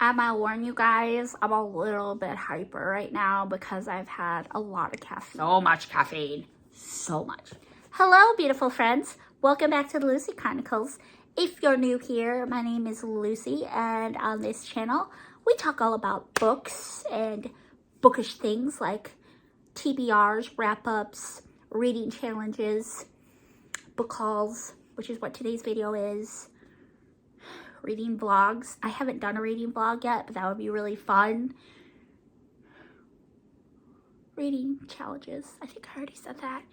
I'm gonna warn you guys, I'm a little bit hyper right now because I've had a lot of caffeine. So much caffeine. So much. Hello, beautiful friends. Welcome back to the Lucy Chronicles. If you're new here, my name is Lucy, and on this channel, we talk all about books and bookish things like TBRs, wrap-ups, reading challenges, book hauls, which is what today's video is. Reading vlogs. I haven't done a reading vlog yet, but that would be really fun. Reading challenges. I think I already said that.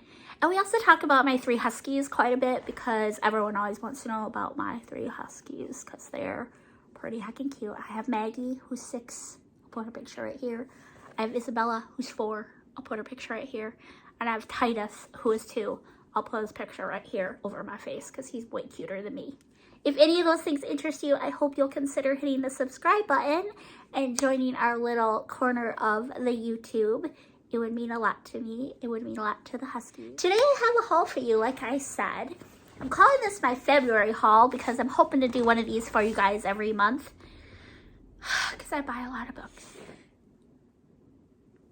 And we also talk about my 3 huskies quite a bit because everyone always wants to know about my 3 huskies because they're pretty heckin' cute. I have Maggie, who's 6. I'll put her picture right here. I have Isabella, who's 4. I'll put her picture right here. And I have Titus, who is 2. I'll put his picture right here over my face because he's way cuter than me. If any of those things interest you, I hope you'll consider hitting the subscribe button and joining our little corner of the YouTube. It would mean a lot to me. It would mean a lot to the Huskies. Today I have a haul for you, like I said. I'm calling this my February haul because I'm hoping to do one of these for you guys every month. Because I buy a lot of books.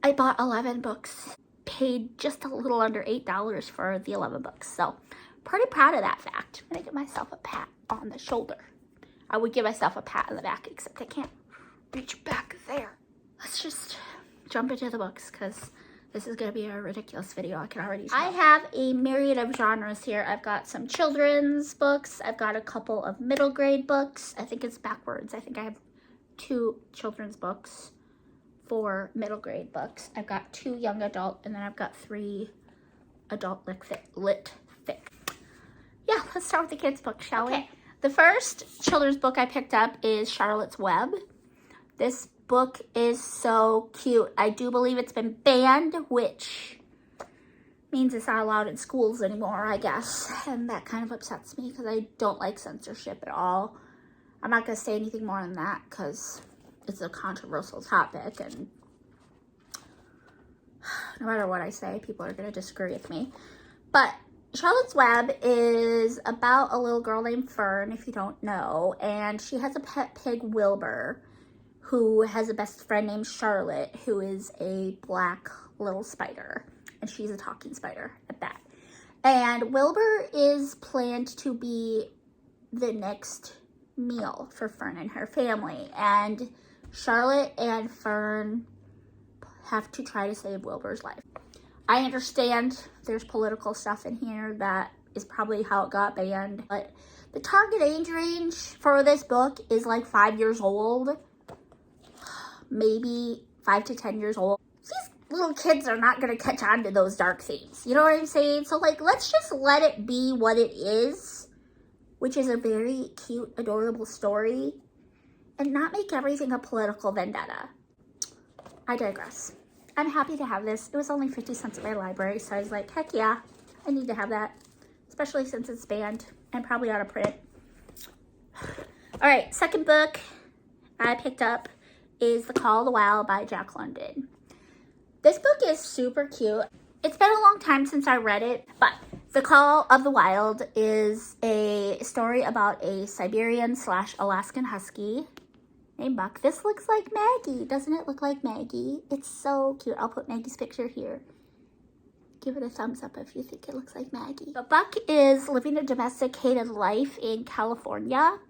I bought 11 books. Paid just a little under $8 for the 11 books. So, pretty proud of that fact. I'm gonna give myself a pat on the shoulder. I would give myself a pat on the back, except I can't reach back there. Let's just jump into the books because this is gonna be a ridiculous video. I can already tell. I have a myriad of genres here. I've got some children's books. I've got a couple of middle grade books. I think it's backwards. I think I have 2 children's books, 4 middle grade books. I've got 2 young adult, and then I've got 3 adult lit fic. Yeah, let's start with the kids' book, shall we? The first children's book I picked up is Charlotte's Web. This book is so cute. I do believe it's been banned, which means it's not allowed in schools anymore, I guess. And that kind of upsets me because I don't like censorship at all. I'm not going to say anything more than that because it's a controversial topic, and no matter what I say, people are going to disagree with me. But Charlotte's Web is about a little girl named Fern, if you don't know, and she has a pet pig, Wilbur, who has a best friend named Charlotte, who is a black little spider, and she's a talking spider at that. And Wilbur is planned to be the next meal for Fern and her family, and Charlotte and Fern have to try to save Wilbur's life. I understand there's political stuff in here that is probably how it got banned, but the target age range for this book is like 5 years old, maybe 5 to 10 years old. These little kids are not going to catch on to those dark themes. You know what I'm saying? So like, let's just let it be what it is, which is a very cute, adorable story, and not make everything a political vendetta. I digress. I'm happy to have this. It was only 50 cents at my library, so I was like, heck yeah, I need to have that, especially since it's banned and probably out of print. All right, second book I picked up is The Call of the Wild by Jack London. This book is super cute. It's been a long time since I read it, but The Call of the Wild is a story about a Siberian/Alaskan husky named Buck. This looks like Maggie. Doesn't it look like Maggie? It's so cute. I'll put Maggie's picture here. Give it a thumbs up if you think it looks like Maggie. But Buck is living a domesticated life in California,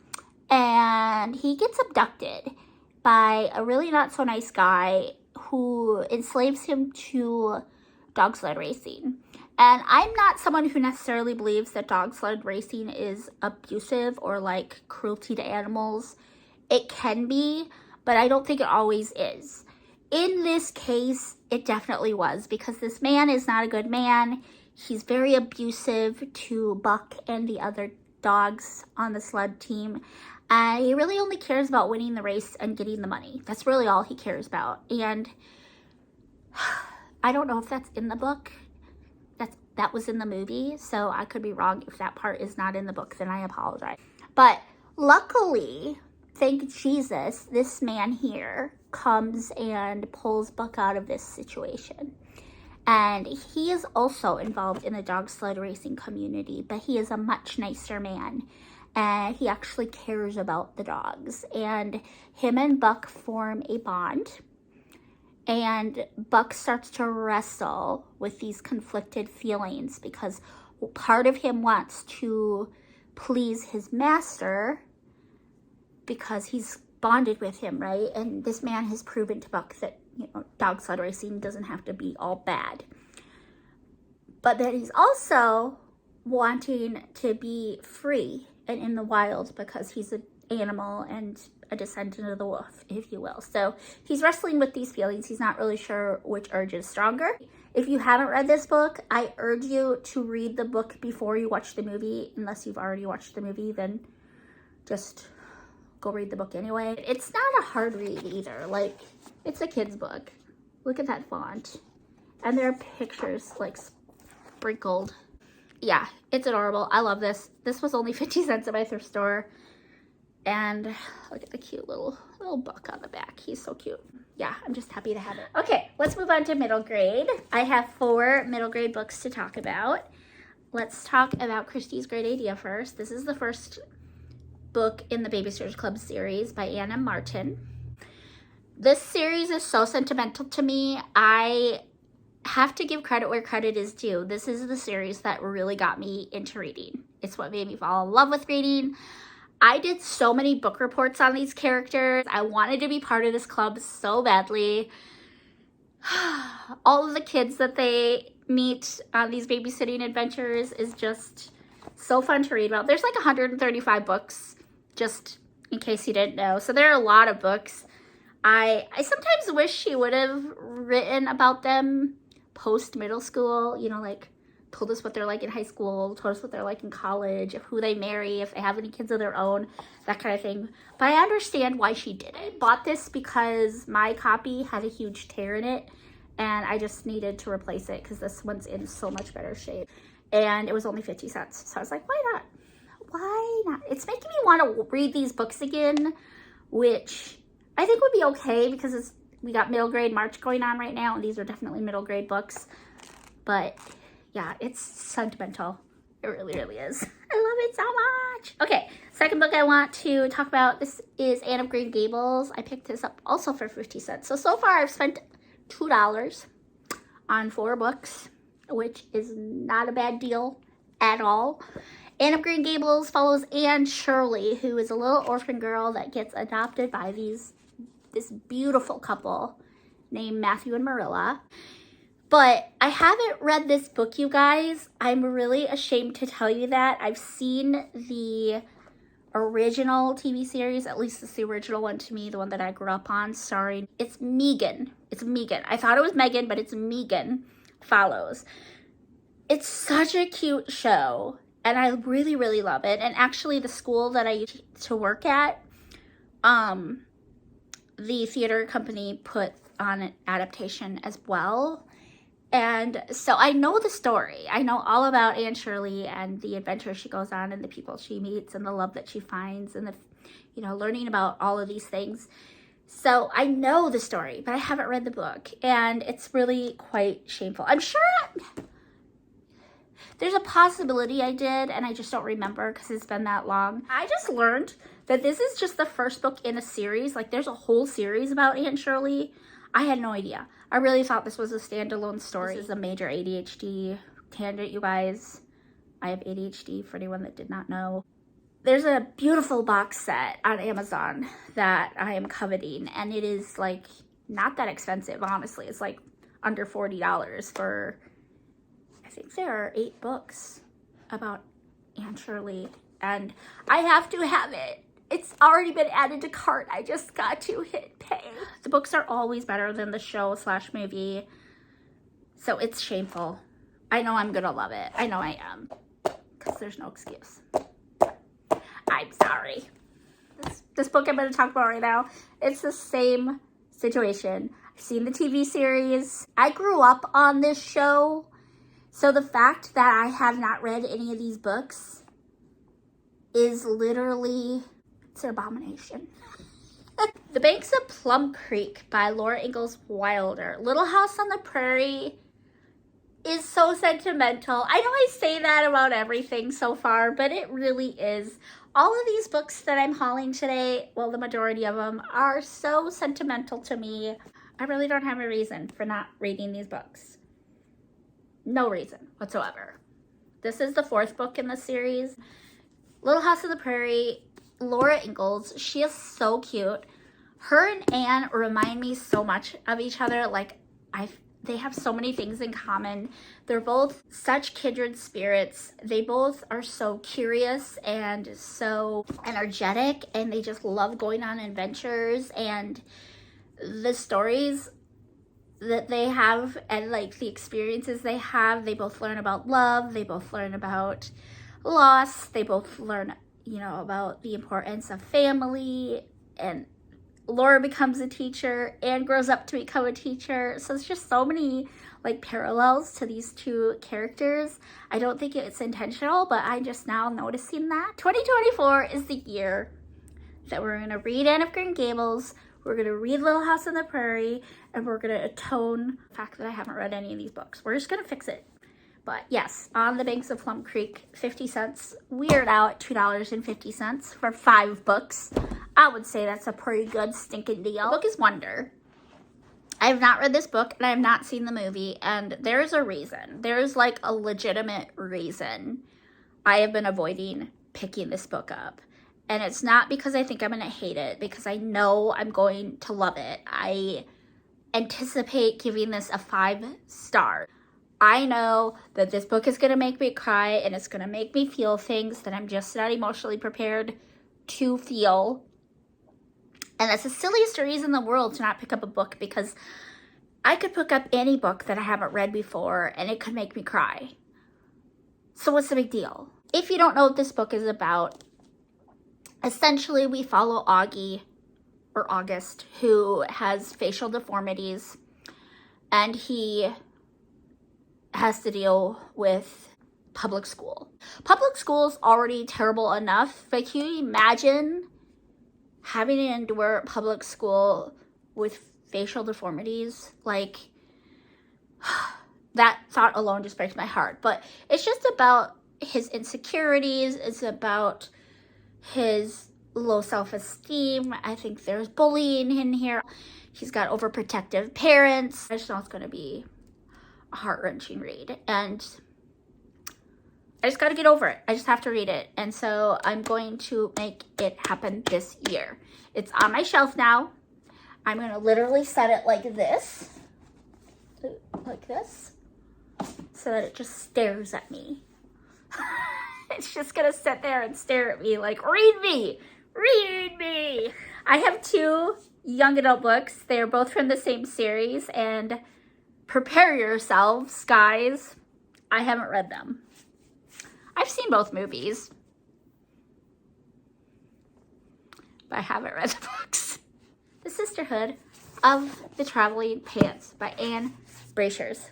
and he gets abducted by a really not so nice guy who enslaves him to dog sled racing. And I'm not someone who necessarily believes that dog sled racing is abusive or like cruelty to animals. It can be, but I don't think it always is. In this case, it definitely was, because this man is not a good man. He's very abusive to Buck and the other dogs on the sled team. He really only cares about winning the race and getting the money. That's really all he cares about. And I don't know if that's in the book. That was in the movie, so I could be wrong. If that part is not in the book, then I apologize. But luckily, thank Jesus, this man here comes and pulls Buck out of this situation. And he is also involved in the dog sled racing community, but he is a much nicer man. and he actually cares about the dogs. And him and Buck form a bond. And Buck starts to wrestle with these conflicted feelings because part of him wants to please his master because he's bonded with him, right? And this man has proven to Buck that, you know, dog sled racing doesn't have to be all bad. But then he's also wanting to be free and in the wild because he's an animal and a descendant of the wolf, if you will. So he's wrestling with these feelings. He's not really sure which urge is stronger. If you haven't read this book, I urge you to read the book before you watch the movie. Unless you've already watched the movie, then just go read the book anyway. It's not a hard read either. Like, it's a kid's book. Look at that font. And there are pictures like sprinkled. Yeah, it's adorable. I love this. This was only 50 cents at my thrift store. And look at the cute little book on the back. He's so cute. Yeah, I'm just happy to have it. Okay, let's move on to middle grade. I have 4 middle grade books to talk about. Let's talk about Christy's Great Idea first. This is the first book in the Babysitters Club series by Ann M. Martin. This series is so sentimental to me. I have to give credit where credit is due. This is the series that really got me into reading. It's what made me fall in love with reading. I did so many book reports on these characters. I wanted to be part of this club so badly. All of the kids that they meet on these babysitting adventures is just so fun to read about. There's like 135 books, just in case you didn't know. So there are a lot of books. I sometimes wish she would have written about them post middle school, you know, like told us what they're like in high school, told us what they're like in college, who they marry, if they have any kids of their own, that kind of thing. But I understand why she did it. I bought this because my copy had a huge tear in it and I just needed to replace it because this one's in so much better shape. And it was only 50 cents. So I was like, why not? Why not? It's making me want to read these books again, which I think would be okay because we got middle grade March going on right now, and these are definitely middle grade books. But yeah, it's sentimental. It really, really is. I love it so much. Okay, second book I want to talk about, this is Anne of Green Gables. I picked this up also for 50 cents. So far I've spent $2 on 4 books, which is not a bad deal at all. Anne of Green Gables follows Anne Shirley, who is a little orphan girl that gets adopted by this beautiful couple named Matthew and Marilla. But I haven't read this book, you guys. I'm really ashamed to tell you that. I've seen the original TV series, at least it's the original one to me, the one that I grew up on, starring, it's Megan. It's Megan. I thought it was Megan, but it's Megan follows. It's such a cute show, and I really, really love it. And actually, the school that I used to work at, the theater company put on an adaptation as well. And so I know the story. I know all about Anne Shirley and the adventures she goes on and the people she meets and the love that she finds and the, you know, learning about all of these things. So I know the story, but I haven't read the book, and it's really quite shameful. I'm sure there's a possibility I did, and I just don't remember because it's been that long. I just learned that this is just the first book in a series. Like, there's a whole series about Anne Shirley. I had no idea. I really thought this was a standalone story. This is a major ADHD tangent, you guys. I have ADHD, for anyone that did not know. There's a beautiful box set on Amazon that I am coveting, and it is like not that expensive, honestly. It's like under $40 for, I think there are 8 books about Anne Shirley, and I have to have it. It's already been added to cart. I just got to hit pay. The books are always better than the show/movie, so it's shameful. I know I'm gonna love it. I know I am, because there's no excuse. I'm sorry. This book I'm going to talk about right now, it's the same situation. I've seen the TV series. I grew up on this show, so the fact that I have not read any of these books is literally, it's an abomination. The Banks of Plum Creek by Laura Ingalls Wilder. Little House on the Prairie is so sentimental. I know I say that about everything so far, but it really is. All of these books that I'm hauling today, well, the majority of them are so sentimental to me. I really don't have a reason for not reading these books. No reason whatsoever. This is the 4th book in the series. Little House on the Prairie, Laura Ingalls. She is so cute. Her and Anne remind me so much of each other. Like, they have so many things in common. They're both such kindred spirits. They both are so curious and so energetic, and they just love going on adventures. And the stories that they have and like the experiences they have, they both learn about love. They both learn about loss. They both learn, you know, about the importance of family. And Laura becomes a teacher and grows up to become a teacher. So it's just so many like parallels to these two characters. I don't think it's intentional, but I'm just now noticing that. 2024 is the year that we're going to read Anne of Green Gables, we're going to read Little House on the Prairie, and we're going to atone the fact that I haven't read any of these books. We're just going to fix it. But yes, On the Banks of Plum Creek, 50 cents. Weird Al at $2.50 for 5 books. I would say that's a pretty good stinking deal. The book is Wonder. I have not read this book and I have not seen the movie, and there's a reason. There's like a legitimate reason I have been avoiding picking this book up. And it's not because I think I'm going to hate it, because I know I'm going to love it. I anticipate giving this a 5 star. I know that this book is going to make me cry and it's going to make me feel things that I'm just not emotionally prepared to feel. And that's the silliest reason in the world to not pick up a book, because I could pick up any book that I haven't read before and it could make me cry. So what's the big deal? If you don't know what this book is about, essentially we follow Augie, or August, who has facial deformities, and he has to deal with public school. Public school is already terrible enough, but can you imagine having to endure public school with facial deformities? Like, that thought alone just breaks my heart. But it's just about his insecurities. It's about his low self-esteem. I think there's bullying in here. He's got overprotective parents. I just know it's going to be a heart-wrenching read, and I just got to get over it. I just have to read it, and so I'm going to make it happen this year. It's on my shelf now. I'm going to literally set it like this, so that it just stares at me. It's just going to sit there and stare at me like, read me, read me. I have 2 young adult books. They're both from the same series, and prepare yourselves, guys. I haven't read them. I've seen both movies, but I haven't read the books. The Sisterhood of the Traveling Pants by Anne Brashares.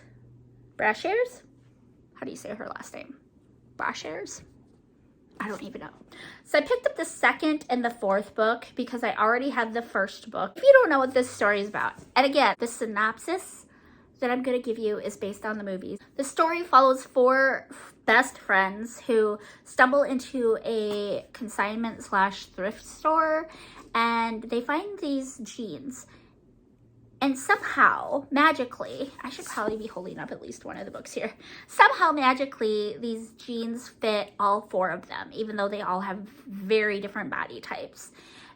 Brashares? How do you say her last name? Brashares? I don't even know. So I picked up the 2nd and the 4th book because I already had the 1st book. If you don't know what this story is about, and again, the synopsis that I'm going to give you is based on the movies. The story follows 4 best friends who stumble into a consignment / thrift store, and they find these jeans. And somehow, magically, I should probably be holding up at least one of the books here. Somehow, magically, these jeans fit all 4 of them, even though they all have very different body types.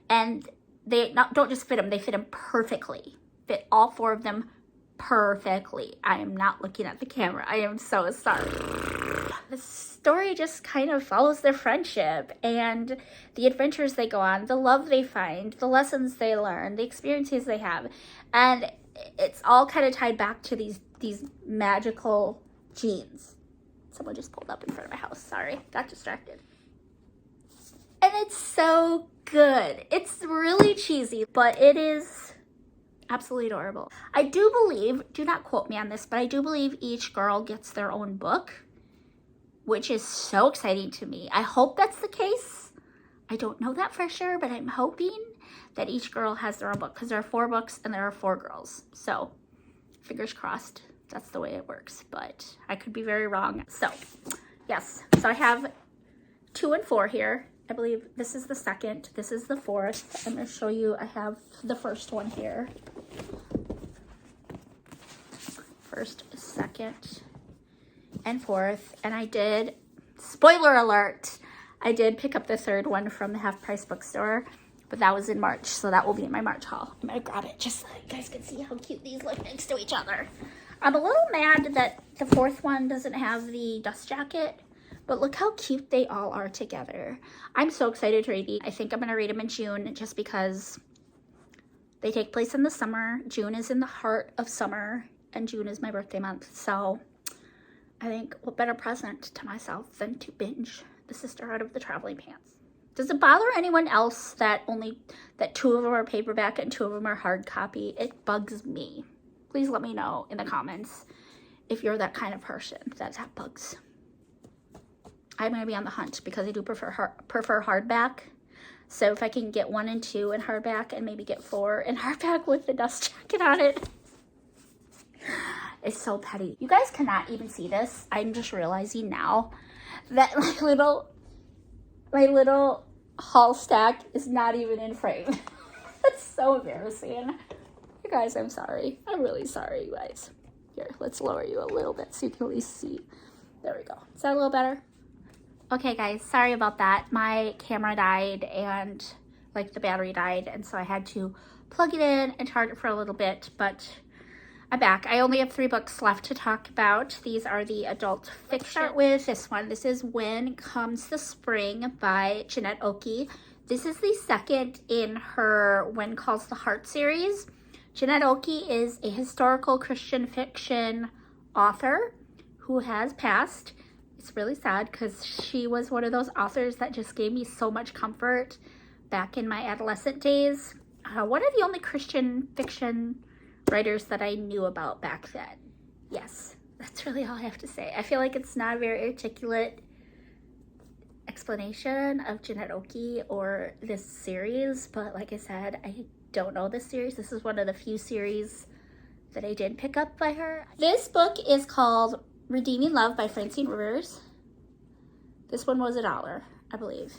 And they don't just fit them, they fit them perfectly. Fit all 4 of them perfectly. I am not looking at the camera. I am so sorry. The story just kind of follows their friendship and the adventures they go on, the love they find, the lessons they learn, the experiences they have. And it's all kind of tied back to these magical jeans. Someone just pulled up in front of my house. Sorry, got distracted. And it's so good. It's really cheesy, but it is absolutely adorable. I do believe, do not quote me on this, but I do believe each girl gets their own book, which is so exciting to me. I hope that's the case. I don't know that for sure, but I'm hoping that each girl has their own book, because there are 4 books and there are 4 girls. So fingers crossed that's the way it works, but I could be very wrong. So yes, so I have 2 and 4 here, I believe this is the second. This is the fourth. I'm going to show you. I have the first one here. First, second, and fourth. And I did, spoiler alert, I did pick up the third one from the Half Price Bookstore, but that was in March, so that will be in my March haul. I'm gonna grab it just so you guys can see how cute these look next to each other. I'm a little mad that the fourth one doesn't have the dust jacket, but look how cute they all are together. I'm so excited to read these. I think I'm gonna read them in June just because they take place in the summer. June is in the heart of summer, and June is my birthday month, so I think what better present to myself than to binge The Sisterhood of the Traveling Pants. Does it bother anyone else that two of them are paperback and two of them are hard copy? It bugs me. Please let me know in the comments if you're that kind of person that bugs. I'm gonna be on the hunt because I do prefer hardback. So if I can get 1 and 2 in hardback and maybe get 4 in hardback with the dust jacket on it. It's so petty. You guys cannot even see this. I'm just realizing now that my little haul stack is not even in frame. That's so embarrassing. You guys, I'm sorry. I'm really sorry, you guys. Here, let's lower you a little bit so you can at least see. There we go. Is that a little better? Okay, guys, sorry about that. My camera died and the battery died, and so I had to plug it in and charge it for a little bit, but I'm back. I only have 3 books left to talk about. These are the adult fiction. Let's start with this one. This is When Comes the Spring by Janette Oke. This is the second in her When Calls the Heart series. Janette Oke is a historical Christian fiction author who has passed. It's really sad because she was one of those authors that just gave me so much comfort back in my adolescent days. One of the only Christian fiction writers that I knew about back then. Yes, that's really all I have to say. I feel like it's not a very articulate explanation of Janette Oke or this series, but like I said, I don't know this series. This is one of the few series that I did pick up by her. This book is called Redeeming Love by Francine Rivers. This one was $1, I believe.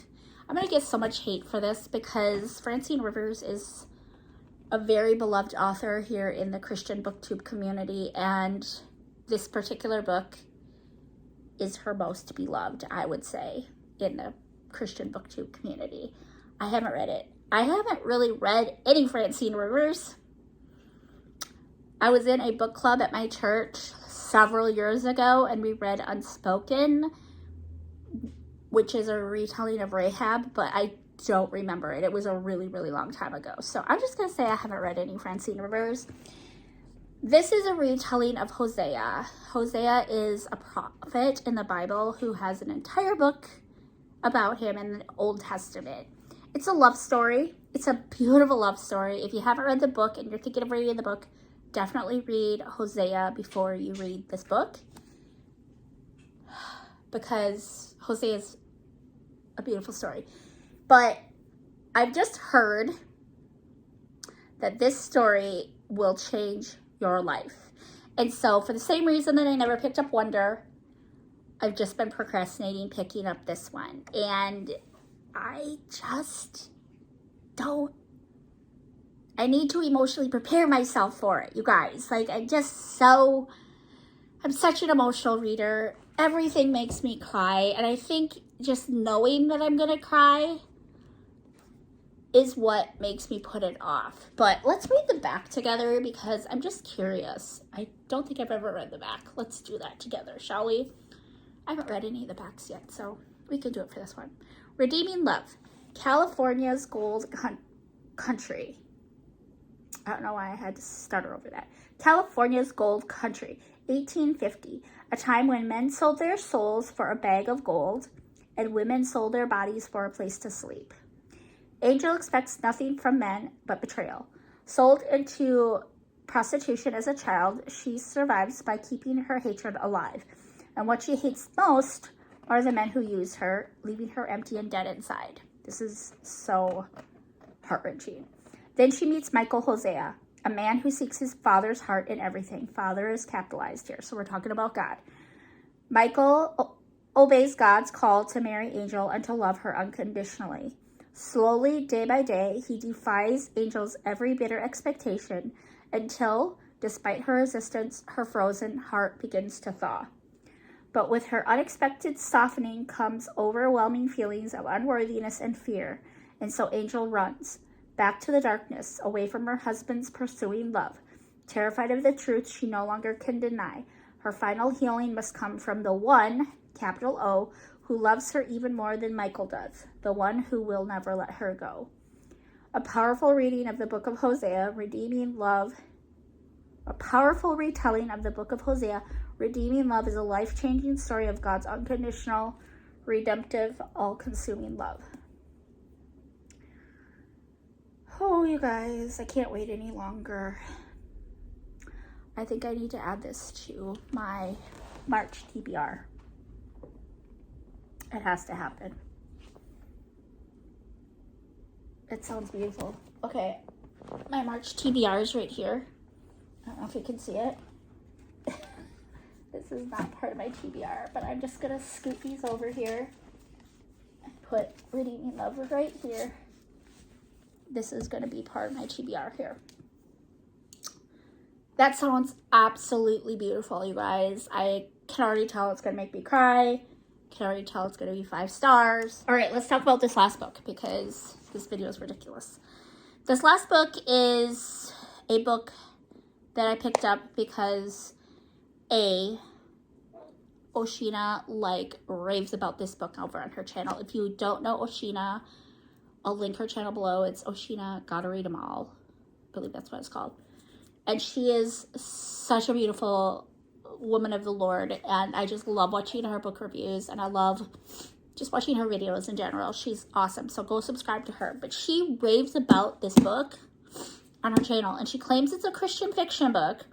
I'm gonna get so much hate for this because Francine Rivers is a very beloved author here in the Christian BookTube community, and this particular book is her most beloved, I would say, in the Christian BookTube community. I haven't read it. I haven't really read any Francine Rivers. I was in a book club at my church several years ago, and we read Unspoken, which is a retelling of Rahab, but I don't remember it. It was a really, really long time ago. So I'm just going to say I haven't read any Francine Rivers. This is a retelling of Hosea. Hosea is a prophet in the Bible who has an entire book about him in the Old Testament. It's a love story. It's a beautiful love story. If you haven't read the book and you're thinking of reading the book, definitely read Hosea before you read this book, because Hosea is a beautiful story. But I've just heard that this story will change your life. And so for the same reason that I never picked up Wonder, I've just been procrastinating picking up this one. And I just don't, I need to emotionally prepare myself for it, you guys. I'm such an emotional reader. Everything makes me cry. And I think just knowing that I'm gonna cry is what makes me put it off. But let's read the back together because I'm just curious. I don't think I've ever read the back. Let's do that together, shall we? I haven't read any of the backs yet, so we can do it for this one. Redeeming Love, California's Gold Country. I don't know why I had to stutter over that. California's Gold Country, 1850, a time when men sold their souls for a bag of gold and women sold their bodies for a place to sleep. Angel expects nothing from men but betrayal. Sold into prostitution as a child, she survives by keeping her hatred alive. And what she hates most are the men who use her, leaving her empty and dead inside. This is so heart-wrenching. Then she meets Michael Hosea, a man who seeks his father's heart in everything. Father is capitalized here, so we're talking about God. Michael obeys God's call to marry Angel and to love her unconditionally. Slowly, day by day, he defies Angel's every bitter expectation until, despite her resistance, her frozen heart begins to thaw. But with her unexpected softening comes overwhelming feelings of unworthiness and fear, and so Angel runs back to the darkness, away from her husband's pursuing love. Terrified of the truth she no longer can deny, her final healing must come from the one, capital O, who loves her even more than Michael does, the one who will never let her go. A powerful reading of the book of Hosea, redeeming love. A powerful retelling of the book of Hosea, redeeming love, is a life-changing story of God's unconditional, redemptive, all-consuming love. Oh, you guys, I can't wait any longer. I think I need to add this to my March TBR. It has to happen. It sounds beautiful. Okay, my March TBR is right here. I don't know if you can see it. This is not part of my TBR, but I'm just gonna scoot these over here and put Redeeming Love right here. This is gonna be part of my TBR here. That sounds absolutely beautiful, you guys. I can already tell it's gonna make me cry. Can already tell it's gonna be 5 stars. All right, let's talk about this last book because this video is ridiculous. This last book is a book that I picked up because Oshina raves about this book over on her channel. If you don't know Oshina, I'll link her channel below. It's Oshina Gotta Read 'Em All. I believe that's what it's called. And she is such a beautiful woman of the Lord, and I just love watching her book reviews, and I love just watching her videos in general. She's awesome, so go subscribe to her. But she raves about this book on her channel, and she claims it's a Christian fiction book,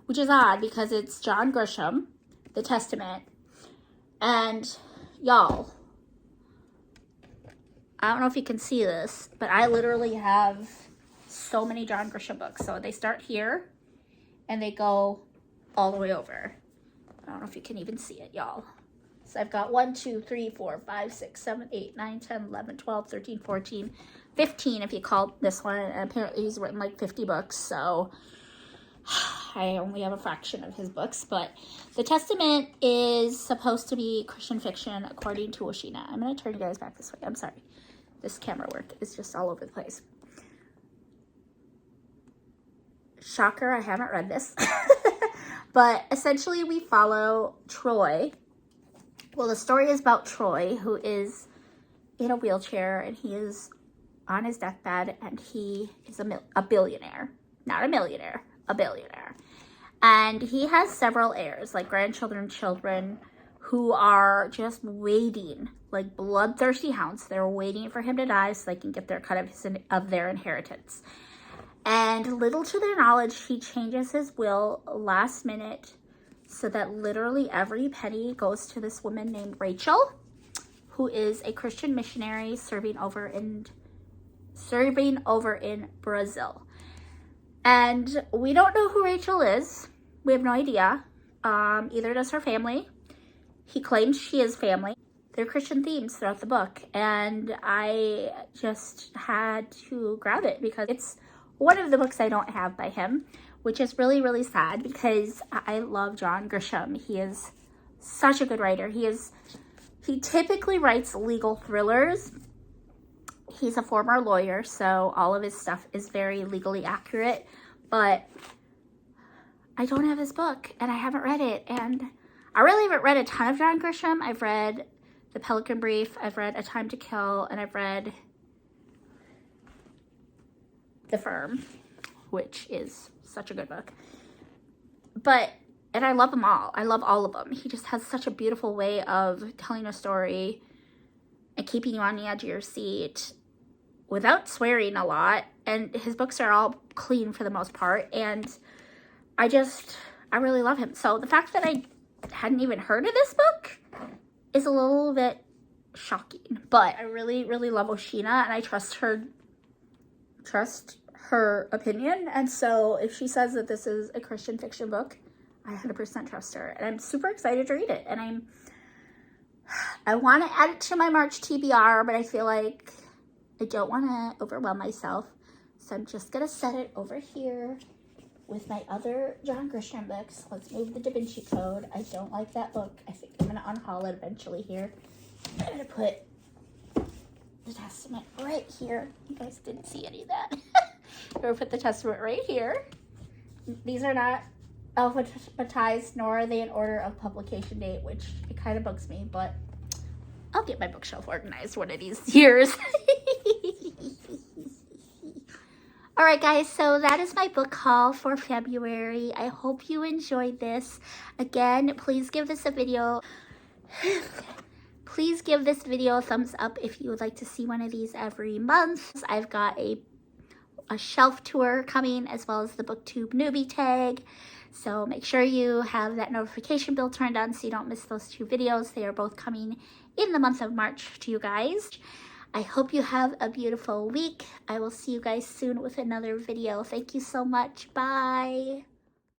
which is odd because it's John Grisham, The Testament. And y'all, I don't know if you can see this, but I literally have so many John Grisham books. So they start here and they go all the way over. I don't know if you can even see it, y'all. So I've got 1, 2, 3, 4, 5, 6, 7, 8, 9, 10, 11, 12, 13, 14, 15 if you call this one. And apparently he's written like 50 books, so I only have a fraction of his books. But The Testament is supposed to be Christian fiction according to Oshina. I'm going to turn you guys back this way. I'm sorry. This camera work is just all over the place. Shocker, I haven't read this. But essentially we follow Troy. Well, the story is about Troy, who is in a wheelchair, and he is on his deathbed, and he is a billionaire. Not a millionaire, a billionaire. And he has several heirs, like grandchildren, children, who are just waiting, like bloodthirsty hounds. They're waiting for him to die so they can get their cut of their inheritance. And little to their knowledge, he changes his will last minute so that literally every penny goes to this woman named Rachel, who is a Christian missionary serving over in Brazil. And we don't know who Rachel is. We have no idea. Either does her family. He claims she is family. There are Christian themes throughout the book, and I just had to grab it because it's one of the books I don't have by him, which is really, really sad because I love John Grisham. He is such a good writer. He typically writes legal thrillers. He's a former lawyer, so all of his stuff is very legally accurate, but I don't have his book, and I haven't read it, and I really haven't read a ton of John Grisham. I've read The Pelican Brief, I've read A Time to Kill, and I've read The Firm, which is such a good book. And I love them all. I love all of them. He just has such a beautiful way of telling a story and keeping you on the edge of your seat without swearing a lot. And his books are all clean for the most part. And I really love him. So the fact that I hadn't even heard of this book is a little bit shocking. But I really, really love Oshina, and I trust her opinion. And so if she says that this is a Christian fiction book, I 100% trust her, and I'm super excited to read it. And I want to add it to my March TBR, but I feel like I don't want to overwhelm myself. So I'm just going to set it over here with my other John Grisham books. Let's move the Da Vinci Code. I don't like that book. I think I'm going to unhaul it eventually here. I'm going to put the Testament right here. You guys didn't see any of that. I'm going to put the Testament right here. These are not alphabetized, nor are they in order of publication date, which it kind of bugs me, but I'll get my bookshelf organized one of these years. All right, guys, so that is my book haul for February. I hope you enjoyed this. Again, please give this video a thumbs up if you would like to see one of these every month. I've got a shelf tour coming, as well as the BookTube newbie tag. So make sure you have that notification bell turned on so you don't miss those 2 videos. They are both coming in the month of March to you guys. I hope you have a beautiful week. I will see you guys soon with another video. Thank you so much. Bye.